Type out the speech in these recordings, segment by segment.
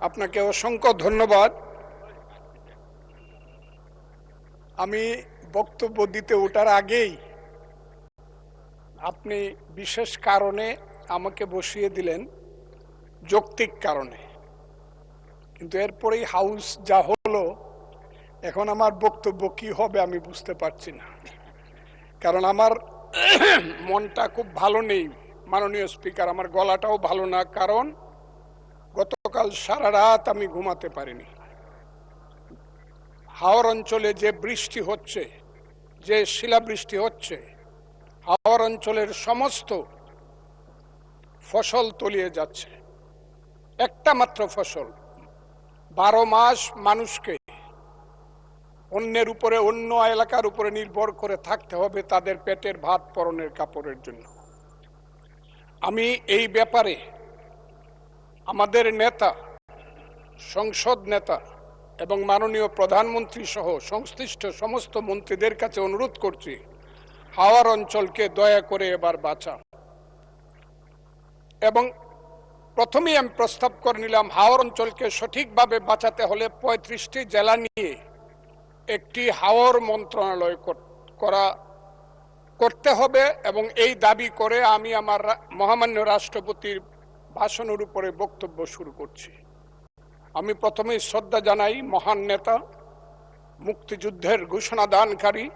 আপনাকে অসংখ্য ধন্যবাদ। আমি বক্তব্য দিতে ওঠার আগেই আপনি বিশেষ কারণে আমাকে বসিয়ে দিলেন, যৌক্তিক কারণে। কিন্তু এরপরেই হাউস যা হলো, এখন আমার বক্তব্য কি হবে আমি বুঝতে পারছি না, কারণ আমার মনটা খুব ভালো নেই মাননীয় স্পিকার, আমার গলাটাও ভালো না, কারণ গতকাল সারা রাত আমি ঘুমাতে পারিনি। হাওর অঞ্চলে যে বৃষ্টি হচ্ছে, যে শিলাবৃষ্টি হচ্ছে, হাওর অঞ্চলের সমস্ত ফসল তলিয়ে যাচ্ছে। একটা মাত্র ফসল, 12 মাস মানুষকে অন্যের উপরে, অন্য এলাকার উপরে নির্ভর করে থাকতে হবে তাদের পেটের ভাত পরনের কাপড়ের জন্য। আমি এই ব্যাপারে আমাদের নেতা, সংসদ নেতা এবং মাননীয় প্রধানমন্ত্রী সহ সংশ্লিষ্ট সমস্ত মন্ত্রীদের কাছে অনুরোধ করছি, হাওর অঞ্চলকে দয়া করে এবার বাঁচান। এবং প্রথমেই আমি প্রস্তাব করে নিলাম, হাওর অঞ্চলকে সঠিকভাবে বাঁচাতে হলে 35টি জেলা নিয়ে একটি হাওর মন্ত্রণালয় করতে হবে, এবং এই দাবি করে আমি আমার মহামান্য রাষ্ট্রপতির ভাষণের উপরে বক্তব্য শুরু করছি। আমি প্রথমেই শ্রদ্ধা জানাই মহান নেতা, মুক্তিযুদ্ধের ঘোষণা দানকারী,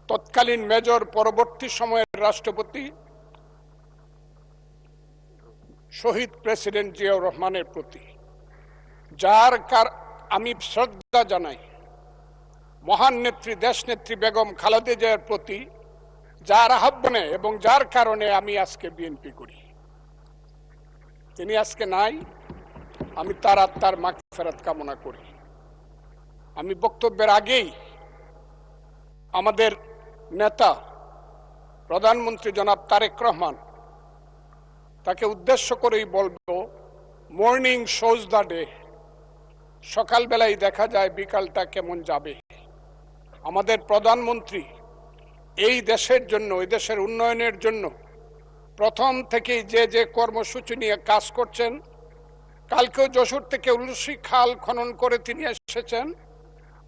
তৎকালীন মেজর, পরবর্তী সময়ের রাষ্ট্রপতি শহীদ প্রেসিডেন্ট জিয়াউর রহমানের প্রতি, আমি শ্রদ্ধা জানাই মহান নেত্রী, দেশনেত্রী বেগম খালেদা জিয়ার প্রতি, যার আহ্বানে এবং যার কারণে আমি আজকে বিএনপি করি। তিনি আজকে নাই, আমি তার আত্মার মাগফিরাত কামনা করি। আমি বক্তব্যের আগেই আমাদের নেতা প্রধানমন্ত্রী জনাব তারেক রহমান, তাকে উদ্দেশ্য করেই বলবো, মর্নিং শোজ দ্য ডে। সকালবেলায় দেখা যায় বিকালটা কেমন যাবে। আমাদের প্রধানমন্ত্রী এই দেশের জন্য, এই দেশের উন্নয়নের জন্য প্রথম থেকেই যে যে কর্মসূচি নিয়ে কাজ করছেন, কালকেও যশোর থেকে উলসি খাল খনন করে তিনি এসেছেন।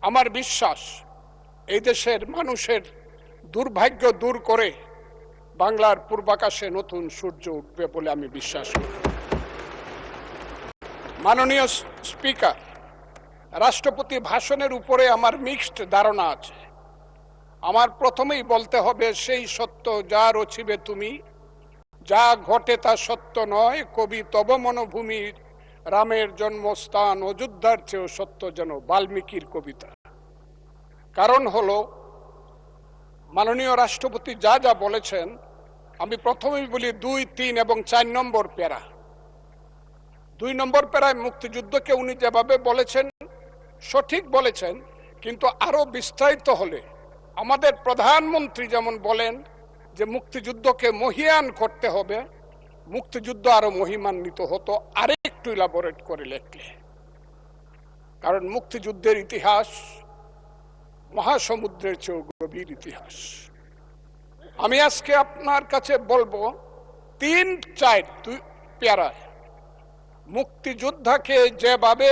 আমার বিশ্বাস এই দেশের মানুষের দুর্ভাগ্য দূর করে বাংলার পূর্বাকাশে নতুন সূর্য উঠবে বলে আমি বিশ্বাস করি। মাননীয় স্পিকার, রাষ্ট্রপতি ভাষণের উপরে আমার মিক্সড ধারণা আছে। আমার প্রথমেই বলতে হবে, সেই সত্য যা রচিবে তুমি, যা ঘটে তা সত্য নয়, কবি তব মনোভূমির, রামের জন্মস্থান অযোধ্যার চেয়েও সত্য যেন, বাল্মীকির কবিতা। কারণ হলো, মাননীয় রাষ্ট্রপতি যা যা বলেছেন, আমি প্রথমেই বলি 2, 3 এবং 4 নম্বর প্যারা। 2 নম্বর প্যারায় মুক্তিযুদ্ধকে উনি যেভাবে বলেছেন সঠিক বলেছেন, কিন্তু আরো বিস্তারিত হলে আমাদের প্রধানমন্ত্রী যেমন বলেন যে মুক্তিযুদ্ধকে মহিয়ান করতে হবে, মুক্তিযুদ্ধ আরো মহিমান্বিত হতো আরেকটু ইলাবোরেট করে লেখলে। কারণ মুক্তিযুদ্ধের ইতিহাস মহাসমুদ্রের চেয়েও গভীর ইতিহাস। আমি আজকে আপনার কাছে বলবো 3-4 প্যারায় মুক্তিযোদ্ধাকে যেভাবে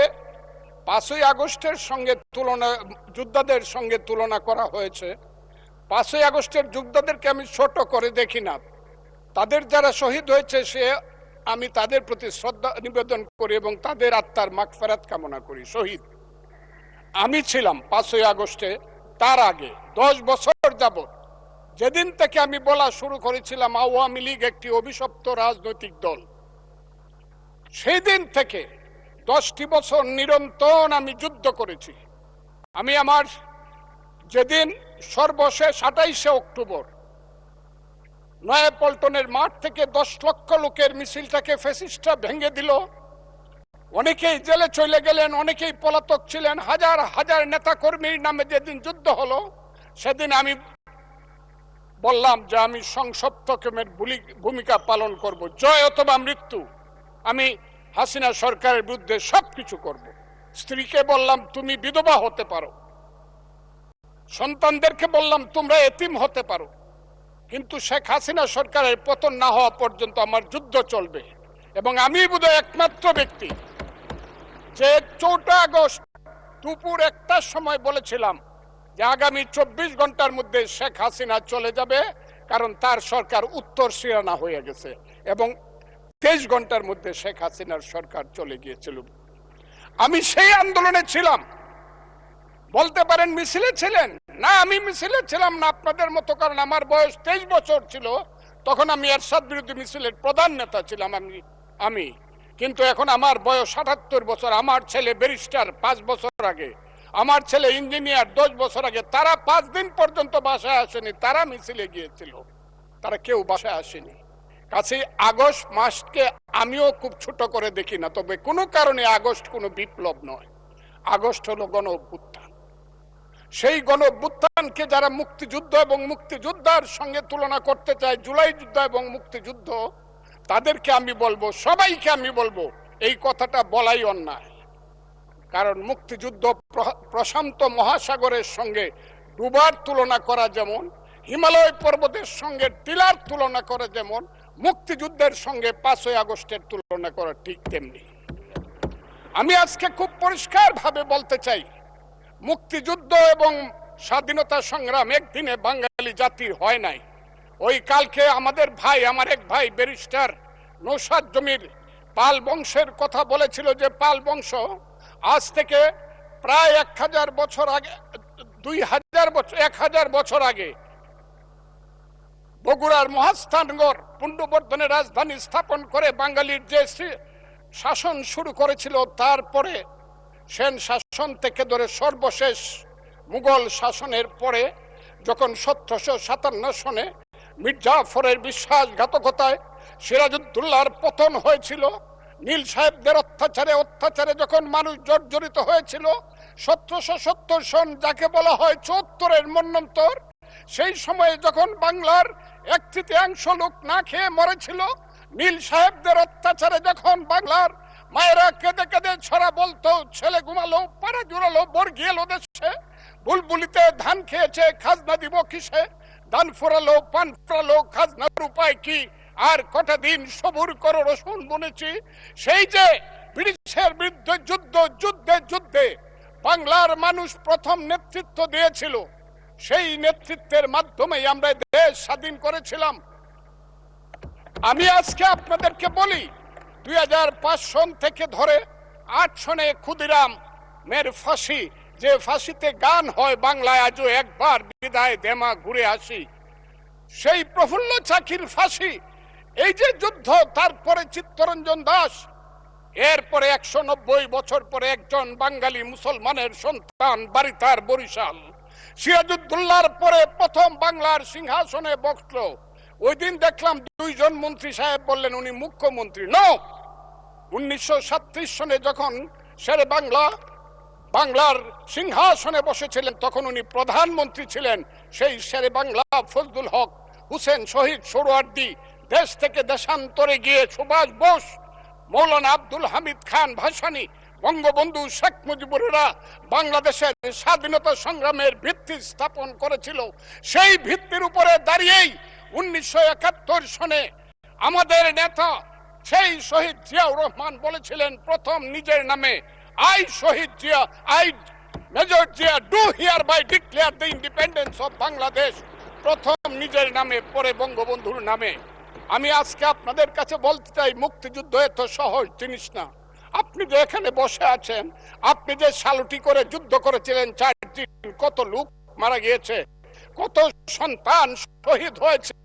5ই আগস্টের সঙ্গে যোদ্ধাদের সঙ্গে তুলনা করা হয়েছে, 5ই আগস্টের যোদ্ধাদেরকে আমি ছোট করে দেখি না। তাদের যারা শহীদ হয়েছে আমি তাদের প্রতি শ্রদ্ধা নিবেদন করি এবং তাদের আত্মার মাগফিরাত কামনা করি। শহীদ আমি ছিলাম 5ই আগস্টে, তার আগে 10 বছর যাবত, যেদিন থেকে আমি বলা শুরু করেছিলাম আওয়ামী লীগ একটি অভিশপ্ত রাজনৈতিক দল, সেই দিন থেকে 10টি বছর নিরন্তর আমি যুদ্ধ করেছি। আমি আমার যেদিন সর্বশেষ 28শে অক্টোবর নয়াপল্টনের মাঠ থেকে 10 লক্ষ লোকের মিছিলটাকে ফ্যাসিস্টরা ভেঙে দিল, অনেকেই জেলে চলে গেলেন, অনেকেই পলাতক ছিলেন, হাজার হাজার নেতা কর্মীর নামে যেদিন যুদ্ধ হলো, সেদিন আমি বললাম যে আমি সংসপ্তকের ভূমিকা পালন করব, জয় অথবা মৃত্যু। আমি হাসিনা সরকারের বিরুদ্ধে সবকিছু করব। স্ত্রীকে বললাম তুমি বিধবা হতে পারো, সন্তানদেরকে বললাম তোমরা এতিম হতে পারো, কিন্তু শেখ হাসিনা সরকারের পতন না হওয়া পর্যন্ত আমার যুদ্ধ চলবে। এবং আমি বোধহয় একমাত্র ব্যক্তি যে 4 আগস্ট দুপুর 1টার সময় বলেছিলাম যে আগামী 24 ঘন্টার মধ্যে শেখ হাসিনা চলে যাবে, কারণ তার সরকার উত্তর সিরানা হয়ে গেছে, এবং 23 ঘন্টার মধ্যে শেখ হাসিনার সরকার চলে গিয়েছিল। আমি সেই আন্দোলনে ছিলাম। বলতে পারেন মিছিলে ছিলেন না, আমি মিছিলে ছিলাম না আপনাদের মতো, কারণ আমার বয়স 23 বছর ছিল, তখন আমি এরশাদ বিরোধী মিছিলের প্রধান নেতা ছিলাম আমি। কিন্তু এখন আমার বয়স 78 বছর। আমার ছেলে ব্যারিস্টার 5 বছর আগে, আমার ছেলে ইঞ্জিনিয়ার 10 বছর আগে। তারা 5 দিন পর্যন্ত বাসায় আসেনি, তারা মিছিলে গিয়েছিল, তারা কেউ বাসায় আসেনি। কাছে আগস্ট মাসকে আমিও খুব ছোট করে দেখি না, তবে কোনো কারণে আগস্ট কোনো বিপ্লব নয়, আগস্ট হলো গণ অভ্যুত্থান। সেই গণ অভ্যুত্থানকে যারা মুক্তিযুদ্ধ এবং মুক্তিযোদ্ধার সঙ্গে তুলনা করতে চায়, জুলাই যুদ্ধ এবং মুক্তিযুদ্ধ, তাদেরকে আমি বলবো, সবাইকে আমি বলবো, এই কথাটা বলাই অন্যায়। কারণ মুক্তিযুদ্ধ প্রশান্ত মহাসাগরের সঙ্গে ডুবার তুলনা করা যেমন, হিমালয় পর্বতের সঙ্গে টিলার তুলনা করা যেমন, মুক্তিযুদ্ধের সঙ্গে 5ই আগস্টের তুলনা করা ঠিক তেমনি। আমি আজকে খুব পরিষ্কার ভাবে বলতে চাই, মুক্তিযুদ্ধ এবং স্বাধীনতা সংগ্রাম একদিনে বাঙালি জাতির হয় নাই। ওই কালকে আমাদের ভাই, আমার এক ভাই ব্যারিস্টার নৌসাদ জমির পাল বংশের কথা বলেছিল, যে পাল বংশ আজ থেকে প্রায় 1000 বছর আগে, 2000 বছর, 1000 বছর আগে বগুড়ার মহাস্থানগড় পুণ্ড্রবর্ধনের রাজধানী স্থাপন করে বাঙালির যে শাসন শুরু করেছিল, তারপরে সেন শাসন থেকে ধরে সর্বশেষ মুঘল শাসনের পরে যখন 1757 সনে মির্জাফরের বিশ্বাসঘাতকতায় সিরাজউদ্দৌলার পতন হয়েছিল, নীল সাহেবদের অত্যাচারে যখন মানুষ জর্জরিত হয়েছিল, 1770 সন যাকে বলা হয় 74-এর মন্বন্তর, সেই সময়ে যখন বাংলার 1/3 লোক না খেয়ে মরেছিল, নীল সাহেবদের অত্যাচারে যখন বাংলার মায়েরা কেঁদে কেঁদে ছড়া বলতো, ছেলে ঘুমালো, পাড়া জুড়ালো, বর্গি এলো দেশে, বুলবুলিতে ধান খেয়েছে, খাজনা দিব কিসে, ধান ফুরালো, পান ফুরালো, খাজনার উপায় কি, আর কটা দিন সবুর করো রসুন বুনেছি। সেই যে ব্রিটিশের বিরুদ্ধে যুদ্ধে বাংলার মানুষ প্রথম নেতৃত্ব দিয়েছিল, সেই নেতৃত্বের মাধ্যমেই আমরা দেশ স্বাধীন করেছিলাম। আমি আজকে আপনাদেরকে বলি, 2005 সন থেকে ধরে 8 সনে ক্ষুদিরাম মের ফাঁসি, যে ফাঁসিতে গান হয় বাংলায় আজও একবার বিদায় দেমা ঘুরে আসি, সেই প্রফুল্ল চাকির ফাঁসি, এই যে যুদ্ধ, তারপরে চিত্তরঞ্জন দাস, এরপরে 190 বছর পরে একজন বাঙালি মুসলমানের সন্তান, বাড়ি তার বরিশাল, সিরাজউদ্দৌলার পরে প্রথম বাংলার সিংহাসনে বসলো। ওই দিন দেখলাম 2 জন মন্ত্রী সাহেব বললেন উনি মুখ্যমন্ত্রী। নো, 1937 সনে যখন শেরে বাংলার সিংহাসনে বসেছিলেন, তখন উনি প্রধানমন্ত্রী ছিলেন। সেই শেরে বাংলা ফজলুল হক, হুসেন শহীদ সোহরাওয়ার্দী, দেশ থেকে দেশান্তরে গিয়ে সুভাষ বোস, মৌলানা আব্দুল হামিদ খান ভাসানী, বঙ্গবন্ধু শেখ মুজিবুরেরা বাংলাদেশের স্বাধীনতা সংগ্রামের ভিত্তি স্থাপন করেছিল। সেই ভিত্তির উপরে দাঁড়িয়েই 1971 সনে আমাদের নেতা সেই শহীদ জিয়াউর রহমান বলেছিলেন প্রথম নিজের নামে, I Shaheed Zia, I major Zia do hereby declare the independence of Bangladesh, প্রথম নিজের নামে, পরে বঙ্গবন্ধুর নামে। আমি আজকে আপনাদের কাছে বলতে চাই, মুক্তিযুদ্ধ এত সহজ জিনিস না। আপনি যে এখানে বসে আছেন, আপনি যে সালুটি করে যুদ্ধ করেছিলেন 4 দিন, কত লোক মারা গিয়েছে, কত সন্তান শহীদ হয়েছে,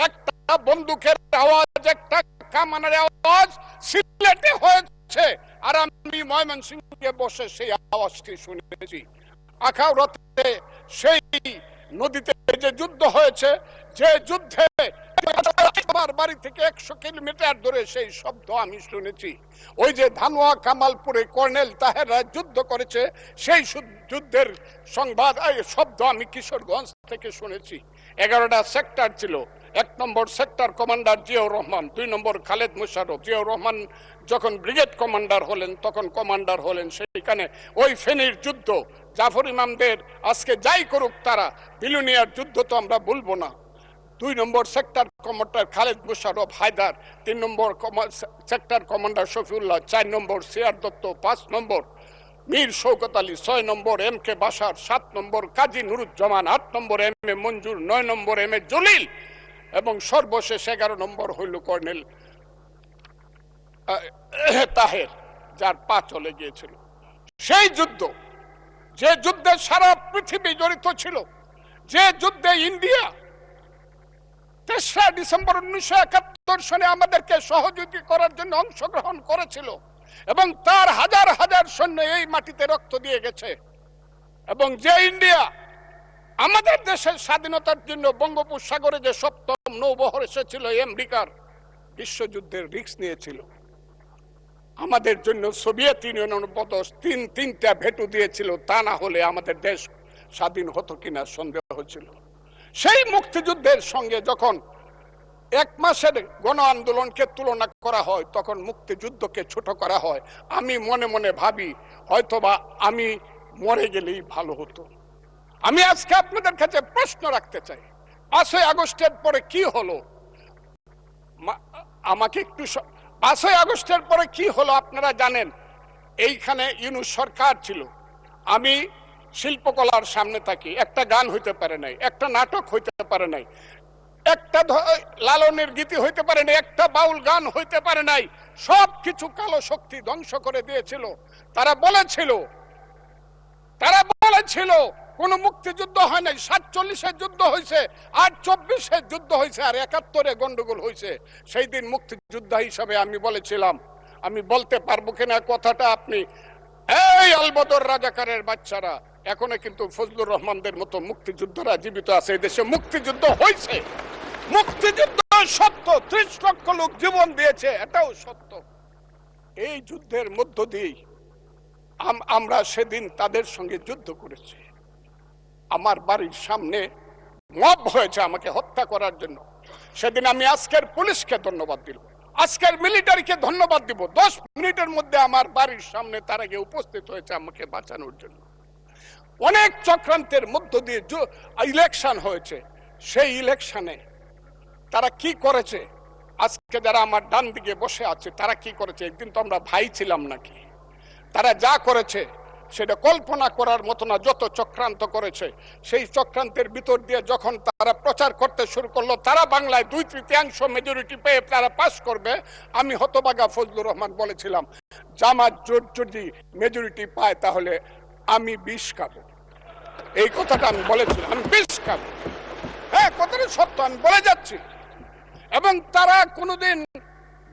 একটা বন্দুকের আওয়াজ, একটা কামানের আওয়াজ সিলেটে হয়েছে, আর আমি ময়মনসিংহে বসে সেই আওয়াজটি শুনেছি। আখাউড়াতে সেই নদীতে যে যুদ্ধ হয়েছে, যে যুদ্ধে আমার বাড়ি থেকে 100 কিলোমিটার দূরে সেই শব্দ আমি শুনেছি। ওই যে ধানোয়া কামালপুরে কর্নেল তাহেররা যুদ্ধ করেছে, সেই যুদ্ধের সংবাদ শব্দ আমি কিশোরগঞ্জ থেকে শুনেছি। 11টা সেক্টর ছিল, 1 নম্বর সেক্টর কমান্ডার জিয়াউর রহমান, 2 নম্বর খালেদ মোশাররফ। জিয়াউর রহমান যখন ব্রিগেড কমান্ডার হলেন, তখন কমান্ডার হলেন সেইখানে। ওই ফেনীর যুদ্ধ, জাফর ইমামদের আজকে যাই করুক তারা, বিলুনিয়ার যুদ্ধ তো আমরা ভুলবো না। 2 নম্বর sector commander Khaled Mosharraf Haider, 3 number sector commander Shafiullah, 4 number CR Dutta, 5 number Mir Shawkat Ali, 6 number M K Bashar, 7 number Kazi Nuruzzaman, 8 number M A Manjur, 9 number M A Jalil এবং সর্বশেষ 11 নম্বর হইল কর্নেল তাহের, যার পা চলে গিয়েছিল। সেই যুদ্ধ, যে যুদ্ধে সারা পৃথিবী জড়িত ছিল, যে যুদ্ধে ইন্ডিয়া 3রা ডিসেম্বর 1971 সনে আমাদেরকে সহযোগী করার জন্য অংশগ্রহণ করেছিল এবং তার হাজার হাজার সৈন্য এই মাটিতে রক্ত দিয়ে গেছে, এবং যে ইন্ডিয়া আমাদের দেশের স্বাধীনতার জন্য বঙ্গোপসাগরে যে 7ম নৌবহর এসেছিল আমেরিকার, বিশ্বযুদ্ধের রিস্ক নিয়েছিল, আমাদের জন্য সোভিয়েত ইউনিয়ন তিনটা ভেটু দিয়েছিল, তা না হলে আমাদের দেশ স্বাধীন হতো কিনা সন্দেহ ছিল। সেই মুক্তিযুদ্ধের সঙ্গে যখন 1 মাসের গণ আন্দোলনকে তুলনা করা হয়, তখন মুক্তিযুদ্ধকে ছোট করা হয়। আমি মনে মনে ভাবি হয়তোবা আমি মরে গেলেই ভালো হতো। আমি আজকে আপনাদের কাছে প্রশ্ন রাখতে চাই, 5ই আগস্টের পরে কি হলো? আমাকে একটু 5ই আগস্টের পরে কি হলো আপনারা জানেন। এইখানে ইউনূস সরকার ছিল, আমি শিল্পকলার সামনে থাকি, একটা গান হইতে পারে নাই, একটা নাটক হইতে পারে নাই, একটা লালনের গীতি হইতে পারে নাই, একটা বাউল গান হইতে পারে নাই। সব কিছু কালো শক্তি ধ্বংস করে দিয়েছিল। তারা বলেছিল কোন মুক্তিযুদ্ধ হয় নাই, 47-এর যুদ্ধ হয়েছে, আর 24-এর যুদ্ধ হয়েছে, আর 71-এ গন্ডগোল হয়েছে। সেই দিন মুক্তিযোদ্ধা হিসাবে আমি বলেছিলাম, আমি বলতে পারবো কিনা কথাটা আপনি, এই আলবদর রাজাকারের বাচ্চারা, এখনো কিন্তু ফজলুর রহমানদের মতো মুক্তিযোদ্ধারা জীবিত আছে। এই দেশে মুক্তিযুদ্ধ হয়েছে, মুক্তিযুদ্ধ সত্য, 30 লক্ষ লোক জীবন দিয়েছে, এটাও সত্য। এই যুদ্ধের মধ্য দিয়েই আমরা সেদিন তাদের সঙ্গে যুদ্ধ করেছি। আমার বাড়ির সামনে মব হয়েছে আমাকে হত্যা করার জন্য। সেদিন আমি আজকের পুলিশকে ধন্যবাদ দিব, আজকের মিলিটারিকে ধন্যবাদ দিব। 10 মিনিটের মধ্যে আমার বাড়ির সামনে তারা গিয়ে উপস্থিত হয়েছে আমাকে বাঁচানোর জন্য। অনেক চক্রান্তের মধ্য দিয়ে ইলেকশন হয়েছে। সেই ইলেকশনে তারা কি করেছে, আজকে যারা আমার ডান দিকে বসে আছে তারা কি করেছে, একদিন তো আমরা ভাই ছিলাম নাকি? তারা যা করেছে সেটা কল্পনা করার মতো না। যত চক্রান্ত করেছে, সেই চক্রান্তের ভিতর দিয়ে যখন তারা প্রচার করতে শুরু করলো তারা বাংলায় 2/3 মেজরিটি পেয়ে তারা পাস করবে, আমি হতভাগা ফজলুর রহমান বলেছিলাম জামাত জোট যদি মেজরিটি পায় তাহলে আমি বিষ খাবো। এই কথাটা আমি বলেছিলাম, আমি বিষ খাবো। হ্যাঁ, কথাটা সত্য, আমি বলে যাচ্ছি। এবং তারা কোনোদিন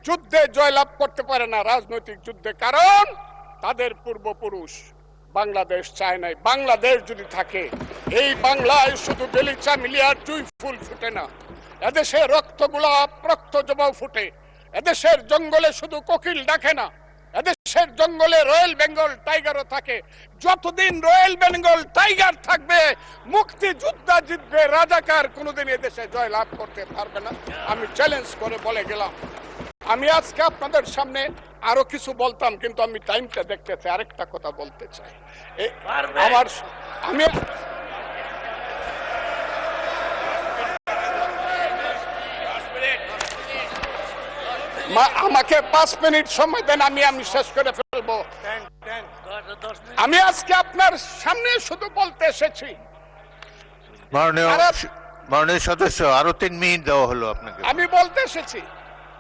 যুদ্ধে জয়লাভ করতে পারে না, রাজনৈতিক যুদ্ধে, কারণ তাদের পূর্বপুরুষ বাংলাদেশ চায় নাই। বাংলাদেশ যদি থাকে, এই বাংলায় শুধু বেলিচা মিলিয়ার জুই ফুল ফুটে না, এদেশে রক্তগোলাপ, রক্ত জবা ফুটে। এদেশের জঙ্গলে শুধু কোকিল ডাকে না, এদেশের জঙ্গলে রয়্যাল বেঙ্গল টাইগারও থাকে। যতদিন রয়্যাল বেঙ্গল টাইগার থাকবে, মুক্তিযোদ্ধা জিতবে, রাজাকার কোনোদিন এদেশে জয় লাভ করতে পারবে না। আমি চ্যালেঞ্জ করে বলে গেলাম। আমি আজকে আপনাদের সামনে আরো কিছু বলতাম, কিন্তু আমি টাইমটা দেখতে চাই, আরেকটা কথা বলতে চাই। আমাকে 5 মিনিট সময় দেন, আমি শেষ করে ফেলবো। আমি আজকে আপনার সামনে শুধু বলতে এসেছি, মাননীয় সদস্য, আরো 3 মিনিট দেওয়া হলো আপনাকে। আমি বলতে এসেছি,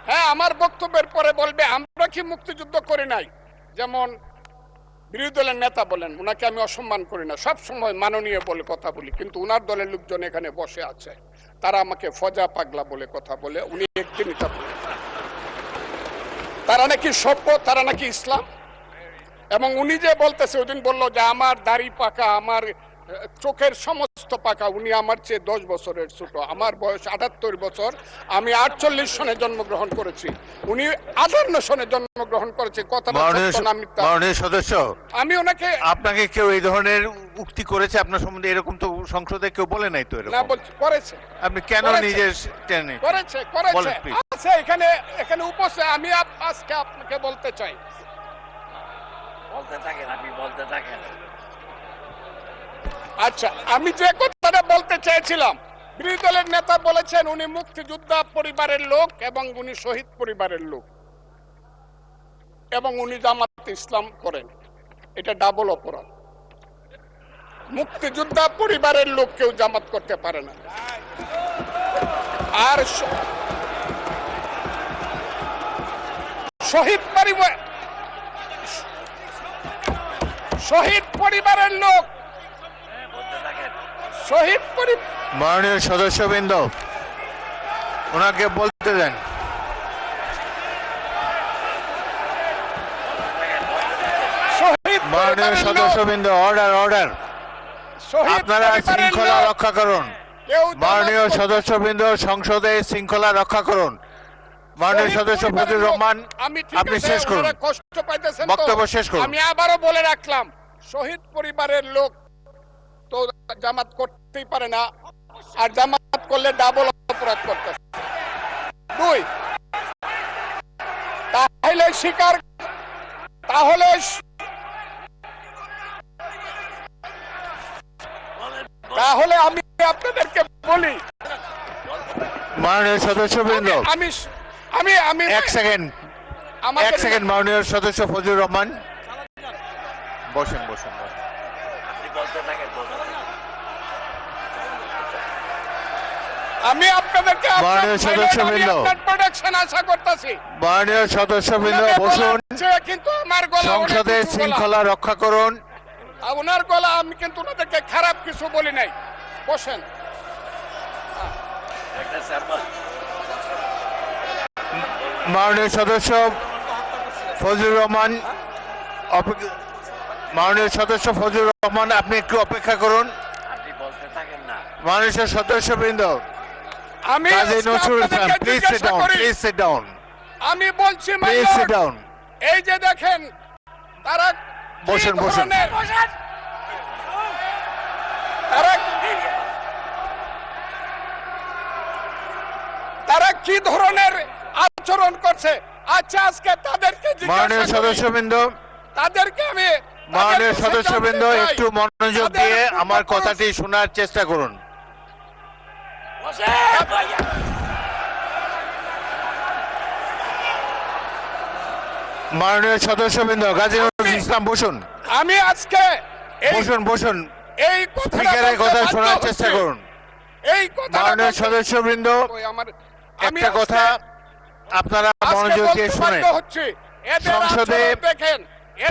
হ্যাঁ, আমার বক্তব্যের পরে বলবে আমরা কি মুক্তিযুদ্ধ করি নাই। যেমন বিরোধী দলের নেতা বলেন, উনাকে আমি অসম্মান করি না, সব সময় মাননীয় বলে কথা বলি, কিন্তু উনার দলের লোকজন এখানে বসে আছে, তারা আমাকে ফজা পাগলা বলে কথা বলে। উনি একদিন এটা বলেন তারা নাকি সভ্য, তারা নাকি ইসলাম। এবং উনি যে বলতেছে, ওইদিন বললো যে আমার দাড়ি পাকা, আমার চোখের সমস্ত পাকা, উনি আমার চেয়ে 10 বছরের ছোট। আমার বয়স 78 বছর, আমি 48 সনে জন্মগ্রহণ করেছি, উনি 58 সনে জন্মগ্রহণ করেছে। কথাটা মাননীয় সদস্য, আমি ওনাকে, আপনাকে কেউ এই ধরনের উক্তি করেছে আপনার সম্বন্ধে? এরকম তো সংসদে কেউ বলে নাই তো। এরকম না, বলছি করেছে। আপনি কেন নিজের টেনে করেছে আছে এখানে উপস্থিত। আমি আজকে আপনাকে বলতে চাই, বলতে থাকেন, আপনি বলতে থাকেন। আচ্ছা, আমি যে কথাটা বলতে চেয়েছিলাম, বিরোধী দলের নেতা বলেছেন উনি মুক্তিযোদ্ধা পরিবারের লোক এবং উনি শহীদ পরিবারের লোক এবং উনি জামাত ইসলাম করেন। এটা ডাবল অপরাধ। মুক্তিযোদ্ধা পরিবারের লোক কেউ জামাত করতে পারে না। আর শহীদ পরিবারের লোক শহীদ মাননীয় সদস্যবৃন্দ ওনাকে বলতে দেন। মাননীয় সদস্যবৃন্দ, অর্ডার অর্ডার, আপনারা শৃঙ্খলা রক্ষা করুন। মাননীয় সদস্যবৃন্দ, সংসদে শৃঙ্খলা রক্ষা করুন। মাননীয় সদস্য ফজলুর রহমান, আপনি শেষ করুন, কষ্ট পাইতেছেন, বক্তব্য শেষ করুন। আমি আবারও বলে রাখলাম, শহীদ পরিবারের লোক তো জামাত করতেই পারে না, আর জামাত করলে ডাবল অপরাধ করতেছে। দুই, তাহলে স্বীকার, তাহলে আমি আপনাদেরকে বলি, মাননীয় সদস্যবৃন্দ, আমি আমি আমি এক সেকেন্ড, এক সেকেন্ড। মাননীয় সদস্য ফজলুর রহমান, বসেন বসেন বসেন। আমি আপনাদেরকে মাননীয় সদস্যবৃন্দ, প্রোটেকশন আশা করতেছি। মাননীয় সদস্যবৃন্দ বসুন, কিন্তু আমার গলা, সংসদে শৃঙ্খলা রক্ষা করুন। ওনার গলা, আমি কিন্তু ওনাদেরকে খারাপ কিছু বলি নাই। বসেন। মাননীয় সদস্য ফজলুর রহমান, মাননীয় সদস্য ফজলুর রহমান, আপনি একটু অপেক্ষা করুন। মাননীয় সদস্যবৃন্দ, আমি Kazi Nazrul Islam, please sit down, please sit down, আমি বলছি, প্লিজ সিট ডাউন। এই যে দেখেন, তারা বসেন বসেন। তারা কি ধরনের আচরণ করছে, আচ্ছা আজকে তাদেরকে মাননীয় সদস্যবৃন্দ, তাদেরকে আমি, মাননীয় সদস্যবৃন্দ, একটু মনোযোগ দিয়ে আমার কথাটি শোনার চেষ্টা করুন। মাননীয় সদস্যবৃন্দ, গাজী নজরুল ইসলাম বসুন, আমি আজকে বসুন বসুন, এই স্পিকারের কথা শোনার চেষ্টা করুন। এই কথা, মাননীয় সদস্যবৃন্দ, একটা কথা আপনারা মনোযোগ দিয়ে শুনেন। সংসদে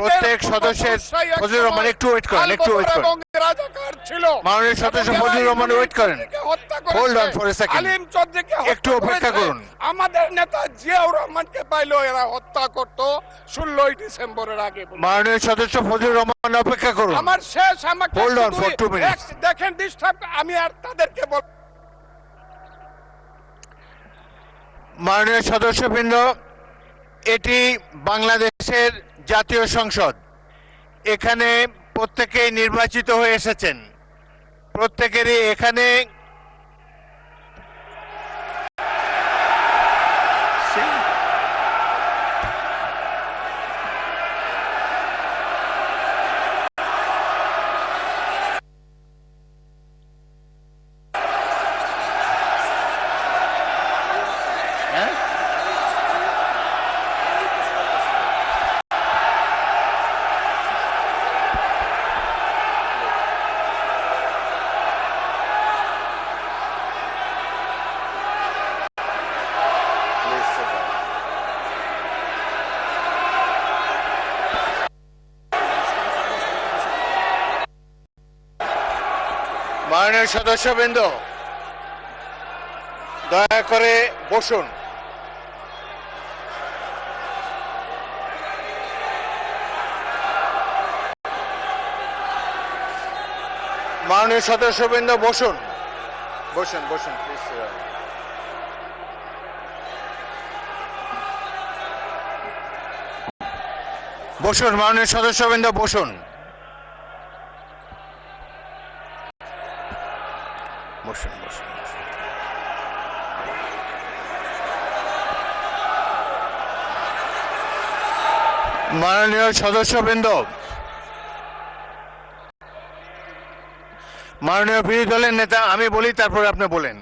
প্রত্যেক সদস্যের, ফজলুর রহমান একটু ওয়েট করেন, একটু ওয়েট করেন। মাননীয় সদস্য ফজলুর রহমান ওয়েট করেন, hold on for a second, একটু অপেক্ষা করুন। আমাদের নেতা জিয়াউর রহমানকে পাইলো এরা হত্যা করতো 16 ডিসেম্বরের আগে। মাননীয় সদস্য ফজলুর রহমান অপেক্ষা করুন, আমার শেষ, আমাকে হোল্ড অন ফর 2 মিনিটস। দেখেন ডিস্টার্ব, আমি আর তাদেরকে বল। মাননীয় সদস্যবৃন্দ, এটি বাংলাদেশের জাতীয় সংসদ। এখানে প্রত্যেকেই নির্বাচিত হয়ে এসেছেন, প্রত্যেকেরই এখানে মাননীয় সদস্যবৃন্দ, দয়া করে বসুন। মাননীয় সদস্যবৃন্দ বসুন, বসুন বসুন প্লিজ। বসুন মাননীয় সদস্যবৃন্দ, বসুন বসুন বসুন। মাননীয় সদস্যবৃন্দ, মাননীয় বিরোধী দলের নেতা, আমি বলি তারপরে আপনি বলেন।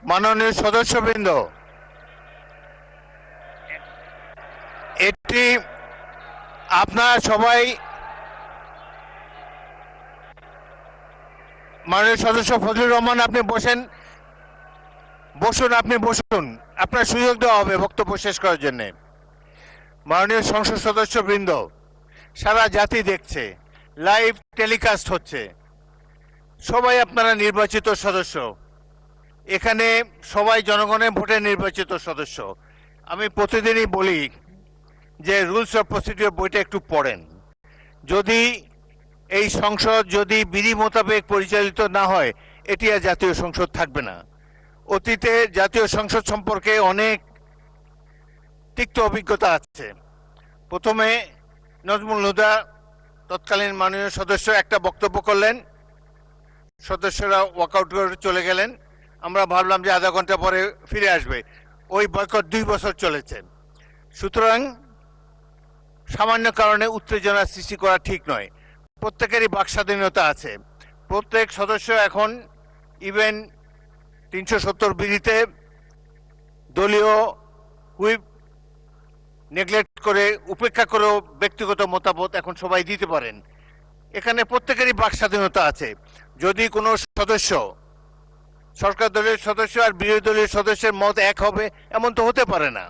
মাননীয় সদস্যবৃন্দ, এটি আপনারা সবাই, মাননীয় সদস্য ফজলুর রহমান, আপনি বসেন, বসুন, আপনি বসুন, আপনার সুযোগ দেওয়া হবে বক্তব্য শেষ করার জন্য। মাননীয় সংসদ সদস্যবৃন্দ, সারা জাতি দেখছে, লাইভ টেলিকাস্ট হচ্ছে, সবাই আপনারা নির্বাচিত সদস্য, এখানে সবাই জনগণের ভোটে নির্বাচিত সদস্য। আমি প্রতিদিনই বলি যে রুলস অফ প্রসিডিওর বইটা একটু পড়েন। যদি এই সংসদ যদি বিধি মোতাবেক পরিচালিত না হয়, এটি আর জাতীয় সংসদ থাকবে না। অতীতে জাতীয় সংসদ সম্পর্কে অনেক তিক্ত অভিজ্ঞতা আছে। প্রথমে নজমুল হুদা তৎকালীন মাননীয় সদস্য একটা বক্তব্য করলেন, সদস্যরা ওয়াকআউট করে চলে গেলেন, আমরা ভাবলাম যে আধা ঘন্টা পরে ফিরে আসবে। ওই বয়কট 2 বছর চলেছে। সুতরাং সামান্য কারণে উত্তেজনা সৃষ্টি করা ঠিক নয়। প্রত্যেকেরই বাক স্বাধীনতা আছে। প্রত্যেক সদস্য এখন ইভেন 370 বিধিতে দলীয় হুইপ নেগলেক্ট করে, উপেক্ষা করেও ব্যক্তিগত মতামত এখন সবাই দিতে পারেন। এখানে প্রত্যেকেরই বাক স্বাধীনতা আছে। যদি কোনো সদস্য, সরকার দলের সদস্য আর বিরোধী দলের সদস্যের মত এক হবে, এমন তো হতে পারে না।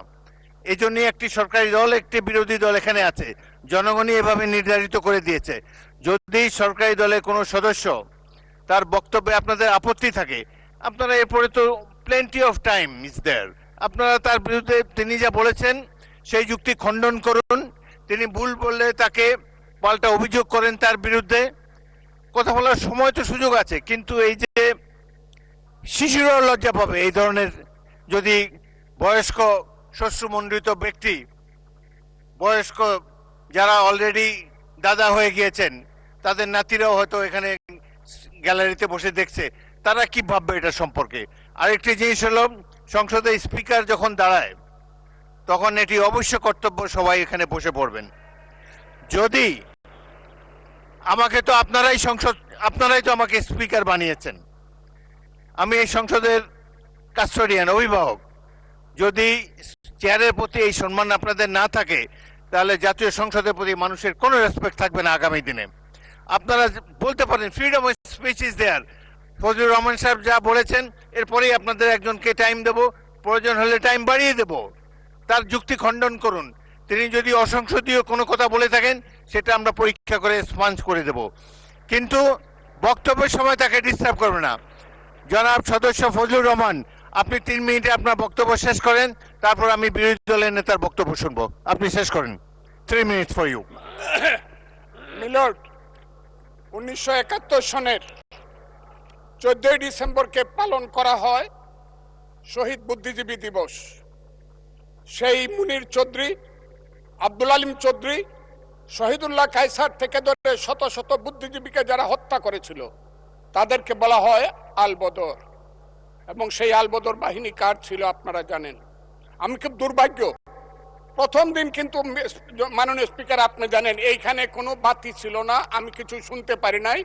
এই জন্যই একটি সরকারি দল, একটি বিরোধী দল এখানে আছে, জনগণই এভাবে নির্ধারিত করে দিয়েছে। যদি সরকারি দলের কোনো সদস্য তার বক্তব্যে আপনাদের আপত্তি থাকে, আপনারা এরপরে তো plenty of time is there, আপনারা তার বিরুদ্ধে তিনি যা বলেছেন সেই যুক্তি খণ্ডন করুন। তিনি ভুল বললে তাকে পাল্টা অভিযোগ করেন তার বিরুদ্ধে। কথা বলার সময় তো সুযোগ আছে, কিন্তু এই যে শিশুরাও লজ্জা পাবে এই ধরনের, যদি বয়স্ক শ্বশ্রুমণ্ডিত ব্যক্তি, বয়স্ক যারা অলরেডি দাদা হয়ে গিয়েছেন, তাদের নাতিরাও হয়তো এখানে গ্যালারিতে বসে দেখছে, তারা কি ভাববে এটা সম্পর্কে। আরেকটি জিনিস হলো, সংসদে স্পিকার যখন দাঁড়ায় তখন এটি অবশ্য কর্তব্য সবাই এখানে বসে পড়বেন। যদি আমাকে তো আপনারাই তো আমাকে স্পিকার বানিয়েছেন, আমি এই সংসদের কাস্টোডিয়ান, অভিভাবক। যদি চেয়ারের প্রতি এই সম্মান আপনাদের না থাকে, তাহলে জাতীয় সংসদের প্রতি মানুষের কোনো রেসপেক্ট থাকবে না আগামী দিনে। আপনারা বলতে পারেন freedom of speech is there, Fazlur Rahman সাহেব যা বলেছেন এরপরেই আপনাদের একজনকে টাইম দেব, প্রয়োজন হলে টাইম বাড়িয়ে দেব, তার যুক্তি খণ্ডন করুন। তিনি যদি অসংসদীয় কোনো কথা বলে থাকেন, সেটা আমরা পরীক্ষা করে স্পঞ্জ করে দেব, কিন্তু বক্তব্যের সময় তাকে ডিস্টার্ব করবে না। জনাব সদস্য ফজলুর রহমান, আপনি 3 মিনিটে আপনার বক্তব্য শেষ করেন, তারপর আমি বিরোধী দলের নেতার বক্তব্য শুনবো। আপনি শেষ করেন। 3 মিনিটস ফর ইউ। মিলর্ড, 1971 সনের 14 ডিসেম্বরকে পালন করা হয় শহীদ বুদ্ধিজীবী দিবস। সেই মুনির চৌধুরী, আব্দুল আলিম চৌধুরী, শহীদুল্লাহ কায়সার থেকে ধরে শত শত বুদ্ধিজীবীকে যারা হত্যা করেছিল, তাদেরকে বলা হয় আলবদর। এবং সেই আলবদর বাহিনী কার ছিল আপনারা জানেন। আমি খুব দুর্ভাগ্য, প্রথম দিন কিন্তু মাননীয় স্পিকার আপনি জানেন এইখানে কোনো বাতি ছিল না, আমি কিছু শুনতে পারি নাই।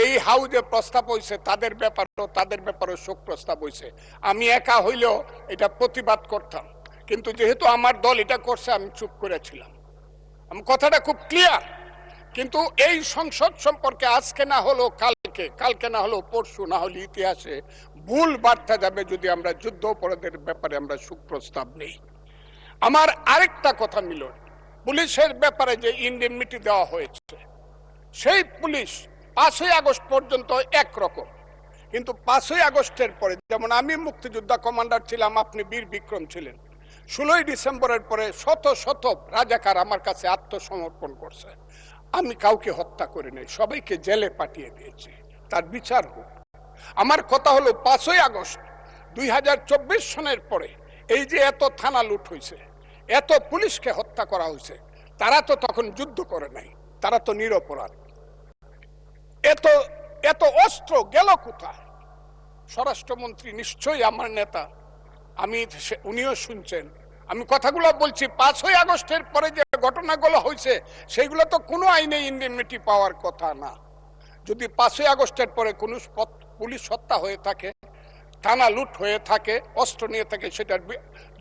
এই হাউজে প্রস্তাব হয়েছে তাদের ব্যাপারেও শোক প্রস্তাব হয়েছে। আমি একা হইলেও এটা প্রতিবাদ করতাম, কিন্তু যেহেতু আমার দল এটা করছে আমি চুপ করেছিলাম। আমি কথাটা খুব ক্লিয়ার। কিন্তু এই সংসদ সম্পর্কে আজকে না হলো কালকে না হলো পরশু, না হলে ইতিহাসে ভুল বার্তা যাবে যদি আমরা যুদ্ধ অপরাধের ব্যাপারে আমরা সুপ্রস্তাব নেই। আমার আরেকটা কথা মিলন, পুলিশের ব্যাপারে যে ইনডেমনিটি দেওয়া হয়েছে, সেই পুলিশ 5ই আগস্ট পর্যন্ত একরকম, কিন্তু 5ই আগস্টের পরে, যেমন আমি মুক্তিযোদ্ধা কমান্ডার ছিলাম, আপনি বীর বিক্রম ছিলেন, 16ই ডিসেম্বরের পরে শত শত রাজাকার আমার কাছে আত্মসমর্পণ করছে। আমি কাউকে হত্যা করি নাই, সবাইকে জেলে পাঠিয়ে দিয়েছি, তার বিচার হোক। আমার কথা হলো 5ই আগস্ট 2024 সনের পরে এই যে এত থানা লুট হয়েছে, এত পুলিশকে হত্যা করা হয়েছে, তারা তো তখন যুদ্ধ করে নাই, তারা তো নিরপরাধ। এত অস্ত্র গেল কোথায়? স্বরাষ্ট্রমন্ত্রী নিশ্চয়ই আমার নেতা, উনিও শুনছেন আমি কথাগুলো বলছি। 5ই আগস্টের পরে যে ঘটনাগুলো হয়েছে সেগুলো তো কোনো আইনে ইনডেমনিটি পাওয়ার কথা না। যদি 5ই আগস্টের পরে কোনো পুলিশ হত্যা হয়ে থাকে, থানা লুট হয়ে থাকে, অস্ত্র নিয়ে থাকে, সেটার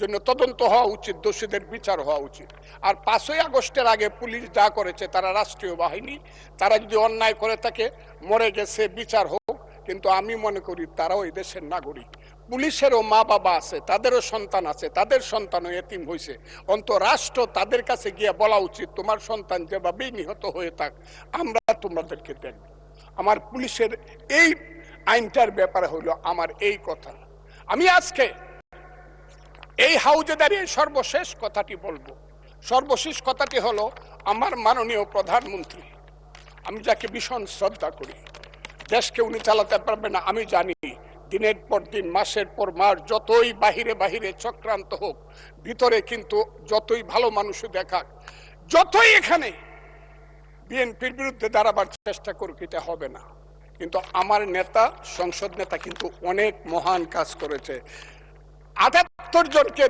জন্য তদন্ত হওয়া উচিত, দোষীদের বিচার হওয়া উচিত। আর 5ই আগস্টের আগে পুলিশ যা করেছে, তারা রাষ্ট্রীয় বাহিনী, তারা যদি অন্যায় করে থাকে, মরে গেছে, বিচার হোক। কিন্তু আমি মনে করি তারাও এই দেশের নাগরিক, পুলিশেরও মা বাবা আছে, তাদেরও সন্তান আছে, তাদের সন্তানও এতিম হয়েছে। রাষ্ট্র তাদের কাছে গিয়ে বলা উচিত, তোমার সন্তান যেভাবেই নিহত হয়ে থাক, আমরা তোমাদেরকে দেখব। আমার পুলিশের এই আইনটার ব্যাপারে হলো আমার এই কথা। আমি আজকে এই হাউজে দাঁড়িয়ে সর্বশেষ কথাটি বলবো। সর্বশেষ কথাটি হলো, আমার মাননীয় প্রধানমন্ত্রী, আমি যাকে ভীষণ শ্রদ্ধা করি, দেশকে উনি চালাতে পারবে না আমি জানি। দিনের পর দিন, মাসের পর মাস, যতই বাহিরে বাহিরে চক্রান্ত হোক, ভিতরে কিন্তু যতই ভালো মানুষ দেখাক, যতই এখানে বিএনপির বিরুদ্ধে দাঁড়াবার চেষ্টা করুক, এটা হবে না। কিন্তু আমার নেতা, সংসদ নেতা কিন্তু অনেক মহান কাজ করেছে। 78 জনকে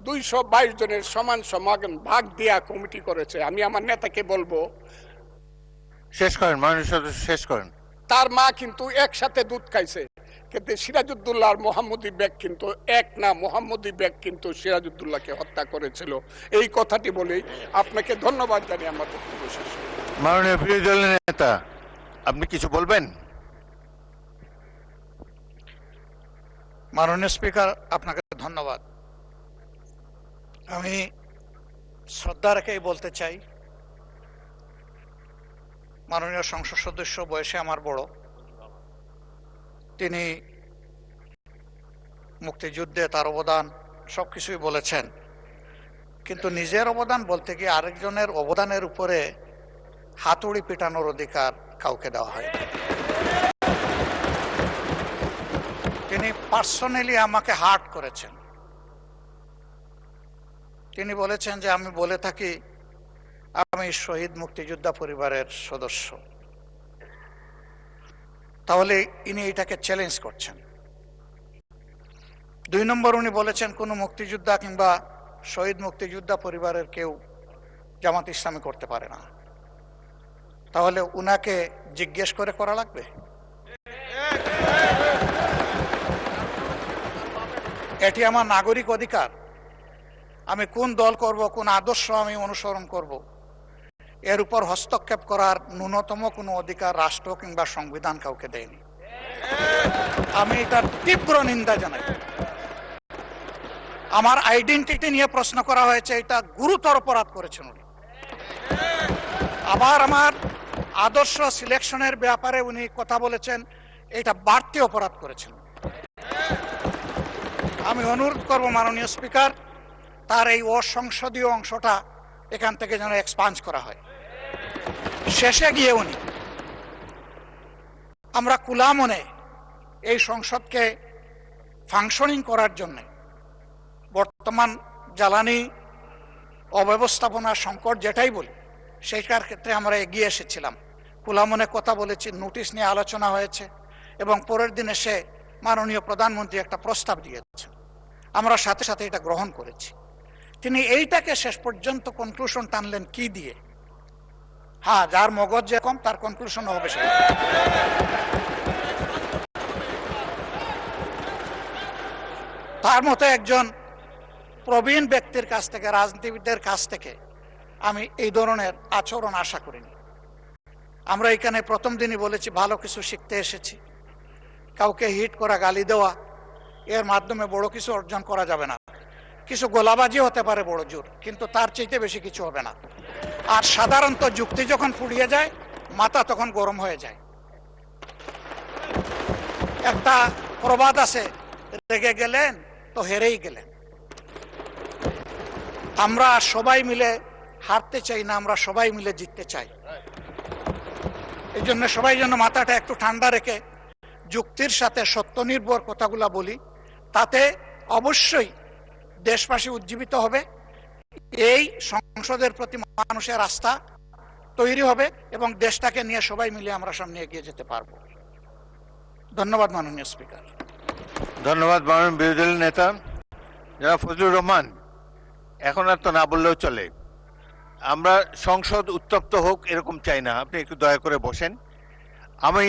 222 জনের সমান সমান ভাগ দেয়া কমিটি করেছে। আমি আমার নেতাকে বলবো, শেষ করেন মাননীয় সদস্য, শেষ করেন। তার মা কিন্তু একসাথে দুধ খাইছে, কিন্তু সিরাজউদ্দৌলা আর মোহাম্মদী বেগ কিন্তু এক না। মোহাম্মদী বেগ কিন্তু সিরাজউদ্দৌলাকে হত্যা করেছিল। এই কথাটি বলেই আপনাকে ধন্যবাদ জানিয়ে আমার বক্তব্য শেষ। মাননীয় বিরোধী দলের নেতা, আপনি কিছু বলবেন? মাননীয় স্পিকার, আপনাকে ধন্যবাদ। আমি শ্রদ্ধা রেখেই বলতে চাই, মাননীয় সংসদ সদস্য বয়সে আমার বড়, তিনি মুক্তিযুদ্ধে তার অবদান সবকিছুই বলেছেন, কিন্তু নিজের অবদান বলতে গিয়ে আরেকজনের অবদানের উপরে হাতুড়ি পেটানোর অধিকার কাউকে দেওয়া হয়। তিনি পার্সোনালি আমাকে হার্ট করেছেন। তিনি বলেছেন যে আমি বলে থাকি আমি শহীদ মুক্তিযোদ্ধা পরিবারের সদস্য, তাহলে ইনি এটাকে চ্যালেঞ্জ করছেন। 2 নম্বর, উনি বলেছেন কোন মুক্তিযোদ্ধা কিংবা শহীদ মুক্তিযোদ্ধা পরিবারের কেউ জামাত ইসলামী করতে পারে না। তাহলে উনাকে জিজ্ঞেস করে করা লাগবে? এটি আমার নাগরিক অধিকার। আমি কোন দল করব, কোন আদর্শ আমি অনুসরণ করব, এর উপর হস্তক্ষেপ করার ন্যূনতম কোনো অধিকার রাষ্ট্র কিংবা সংবিধান কাউকে দেয়নি। আমি এটার তীব্র নিন্দা জানাই। আমার আইডেন্টিটি নিয়ে প্রশ্ন করা হয়েছে, এটা গুরুতর অপরাধ করেছেন উনি। আবার আমার আদর্শ সিলেকশনের ব্যাপারে উনি কথা বলেছেন, এটা বাড়তি অপরাধ করেছেন। আমি অনুরোধ করব মাননীয় স্পিকার, তার এই অসংসদীয় অংশটা এখান থেকে যেন এক্সপান্স করা হয়। শেষে গিয়ে উনি, আমরা কুলা মনে এই সংসদকে ফাংশনিং করার জন্য বর্তমান জ্বালানি অব্যবস্থাপনা সংকট যেটাই বলি, সেইটার ক্ষেত্রে আমরা এগিয়ে এসেছিলাম। কুলা মনে কথা বলেছি, নোটিশ নিয়ে আলোচনা হয়েছে, এবং পরের দিন এসে মাননীয় প্রধানমন্ত্রী একটা প্রস্তাব দিয়েছেন, আমরা সাথে সাথে এটা গ্রহণ করেছি। তিনি এইটাকে শেষ পর্যন্ত কনক্লুশন টানলেন কি দিয়ে? হ্যাঁ, যার মগজ যে কম তার কনক্লুশন হবে সেটা। তার মতো একজন প্রবীণ ব্যক্তির কাছ থেকে, রাজনীতিবিদদের কাছ থেকে আমি এই ধরনের আচরণ আশা করিনি। আমরা এখানে প্রথম দিনই বলেছি ভালো কিছু শিখতে এসেছি। কাউকে হিট করা, গালি দেওয়া, এর মাধ্যমে বড় কিছু অর্জন করা যাবে না। কিছু গোলাবাজি হতে পারে বড় জোর, কিন্তু তার চাইতে বেশি কিছু হবে না। আর সাধারণত যুক্তি যখন ফুরিয়ে যায়, মাথা তখন গরম হয়ে যায়। একটা প্রবাদ আছে, রেগে গেলেন তো হেরেই গেলেন। আমরা সবাই মিলে হারতে চাই না, আমরা সবাই মিলে জিততে চাই। এই জন্য সবাই যেন মাথাটা একটু ঠান্ডা রেখে যুক্তির সাথে সত্য নির্ভর কথাগুলা বলি, তাতে অবশ্যই দেশবাসী উজ্জীবিত হবে, এই সংসদের প্রতি মানুষের আস্থা তৈরি হবে, এবং দেশটাকে নিয়ে সবাই মিলে আমরা সামনে এগিয়ে যেতে পারবো। ধন্যবাদ মাননীয় স্পিকার। ধন্যবাদ মাননীয় বিরোধী দলের নেতা জনাব ফজলুর রহমান। এখন আর তো না বললেও চলে। আমরা সংসদ উত্তপ্ত হোক এরকম চাই না, আপনি একটু দয়া করে বসেন। আমি